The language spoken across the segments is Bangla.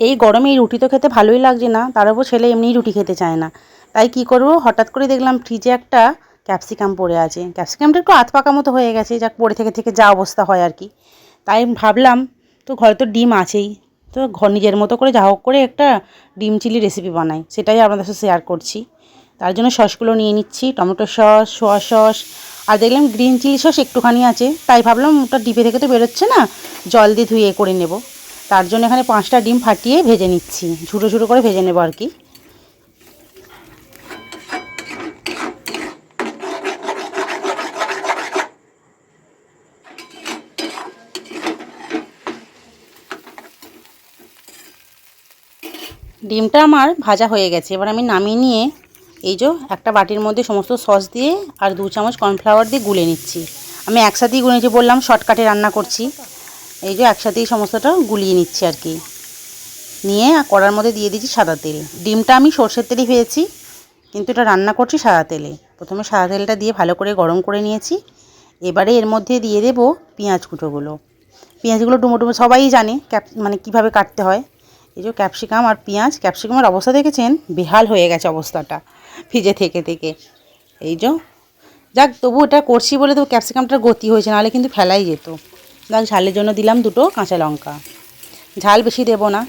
এই গরমে এই রুটি তো খেতে ভালোই লাগছে না, তার উপর ছেলে এমনিই রুটি খেতে চায় না। তাই কি করব, হঠাৎ করে দেখলাম ফ্রিজে একটা ক্যাপসিকাম পড়ে আছে। ক্যাপসিকামটা একটু আধ পাকা মতো হয়ে গেছে, যা পড়ে থেকে থেকে যা অবস্থা হয় আর কি। তাই ভাবলাম তো ঘরে তো ডিম আছেই, তো নিজের মতো করে যা হোক করে একটা ডিম চিলি রেসিপি বানাই, সেটাই আপনাদের সাথে শেয়ার করছি। তার জন্য সসগুলো নিয়ে নিচ্ছি, টমেটো সস, সোয়া সস, আর দেখলাম গ্রিন চিলি সস একটুখানি আছে, তাই ভাবলাম ওটা ডিপে থেকে তো বেরোচ্ছে না, জল দিয়ে ধুয়ে করে নেব। তার জন্য এখানে 5টা ডিম ফাটিয়ে ভেজে নিচ্ছি, ঝুড়ো ঝুড়ো করে ভেজে নেব আর কি। ডিমটা আমার ভাজা হয়ে গেছে, এবার আমি নামিয়ে নিয়ে এই যে একটা বাটির মধ্যে সমস্ত সস দিয়ে আর 2 চামচ কর্নফ্লাওয়ার দিয়ে গুলে নিচ্ছি। আমি একসাথেই গুলেছি, বললাম শর্টকাটে রান্না করছি। এই যে একসাথেই সমস্তটা গুলিয়ে নিচ্ছি আর কি। নিয়ে কড়ার মধ্যে দিয়ে দিচ্ছি সাদা তেল। ডিমটা আমি সর্ষের তেলেই ভেজেছি, কিন্তু এটা রান্না করছি সাদা তেলে। প্রথমে সাদা তেলটা দিয়ে ভালো করে গরম করে নিয়েছি। এবারে এর মধ্যে দিয়ে দেব পেঁয়াজ কুচোগুলো। পেঁয়াজগুলো ডুমো ডুমো, সবাই জানে মানে কীভাবে কাটতে হয়। এই যে ক্যাপসিকাম আর পেঁয়াজ, ক্যাপসিকামের অবস্থা দেখেছেন, বেহাল হয়ে গেছে অবস্থাটা ভিজে থেকে থেকে। এই যে যাক, তবু এটা করছি বলে তো ক্যাপসিকামটার গতি হয়েছে, নাহলে কিন্তু ফেলাই যেত। যাক, ঝালের জন্য দিলাম 2টো কাঁচা লঙ্কা। ঝাল বেশি দেব না,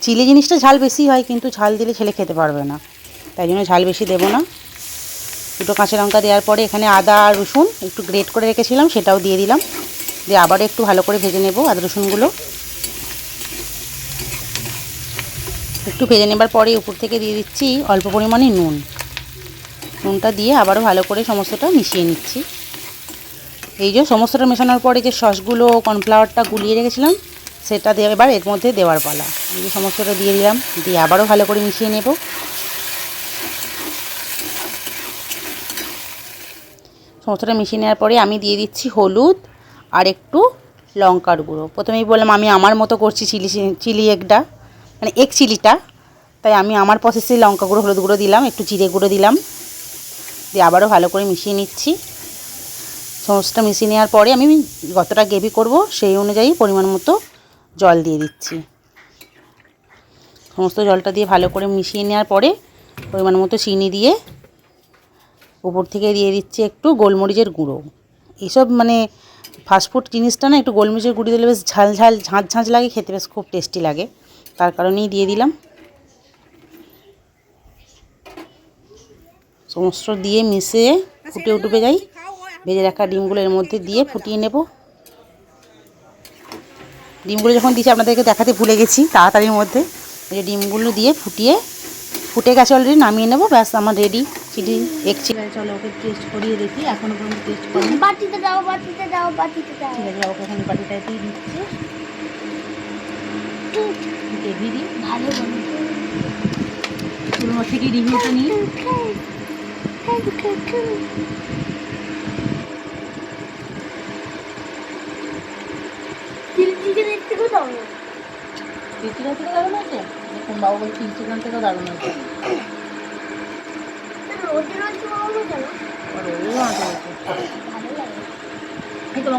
চিলি জিনিসটা ঝাল বেশি হয়, কিন্তু ঝাল দিলে ছেলে খেতে পারবে না, তাই জন্য ঝাল বেশি দেব না। 2টো কাঁচা লঙ্কা দেওয়ার পরে এখানে আদা আর রসুন একটু গ্রেট করে রেখেছিলাম, সেটাও দিয়ে দিলাম। দিয়ে আবার একটু ভালো করে ভেজে নেব আদা রসুনগুলো। একটু ভেজে নেবার পরে উপর থেকে দিয়ে দিচ্ছি অল্প পরিমাণে নুন। নুনটা দিয়ে আবারও ভালো করে সমস্তটা মিশিয়ে নিচ্ছি। এই যে সমস্তটা মেশানোর পরে যে সসগুলো, কর্নফ্লাওয়ারটা গুলিয়ে রেখেছিলাম, সেটা দিয়ে এবার এর মধ্যে দেওয়ার পালা। এই যে সমস্তটা দিয়ে দিলাম, দিয়ে আবারও ভালো করে মিশিয়ে নেব। সমস্তটা মিশিয়ে নেওয়ার পরে আমি দিয়ে দিচ্ছি হলুদ আর একটু লঙ্কার গুঁড়ো। প্রথমেই বললাম আমি আমার মতো করছি চিলি এগটা, মানে এগ চিলিটা, তাই আমি আমার প্রসেসে লঙ্কা গুঁড়ো, হলুদ গুঁড়ো দিলাম, একটু জিরে গুঁড়ো দিলাম। দিয়ে আবারও ভালো করে মিশিয়ে নিচ্ছি। সমস্তটা মিশিয়ে নেওয়ার পরে আমি যতটা গ্রেভি করব সেই অনুযায়ী পরিমাণ মতো জল দিয়ে দিচ্ছি। সমস্ত জলটা দিয়ে ভালো করে মিশিয়ে নেওয়ার পরে পরিমাণ মতো চিনি দিয়ে উপর থেকে দিয়ে দিচ্ছি একটু গোলমরিচের গুঁড়ো। এইসব মানে ফাস্টফুড জিনিসটা না, একটু গোলমরিচের গুঁড়ো দিলে বেশ ঝাল ঝাল ঝাঁঝ ঝাঁঝ লাগে, খেতে বেশ খুব টেস্টি লাগে, তার কারণেই দিয়ে দিলাম। সমস্ত দিয়ে মিশিয়ে ফুটে উঠবে যাই, ভেজে রাখা ডিমগুলো এর মধ্যে দিয়ে ফুটিয়ে নেব। ডিমগুলো যখন দিয়েছি আপনাদেরকে দেখাতে ভুলে গেছি তাড়াতাড়ির মধ্যে, এই ডিমগুলো দিয়ে ফুটে গেছে অলরেডি, নামিয়ে নেব। ব্যাস আমার রেডি চিলি এগ চিলি। চলো ওকে টেস্ট করিয়ে দেখি, এখনো পর্যন্ত টেস্ট করিনি। বাটিতে দাও, বাটিতে দাও, বাটিতে দাও। ঠিক আছে, ওকে এখানে বাটিটাতেই দিচ্ছি। গ্রেভি দিই ভালো বন্ধু, পুরোনো থেকে রিভিউটা নিই। চিলি চিকেন এর থেকেও দাও। চিলি চিকেন থেকে দারুণ হয়েছে, দেখুন বাবু বলছি চিলি চিকেন থেকেও দারুণ হয়েছে। রোজ রোজ খাওয়াবো কেন? আর ওই আঁটো হয়েছে। ভালো লাগে।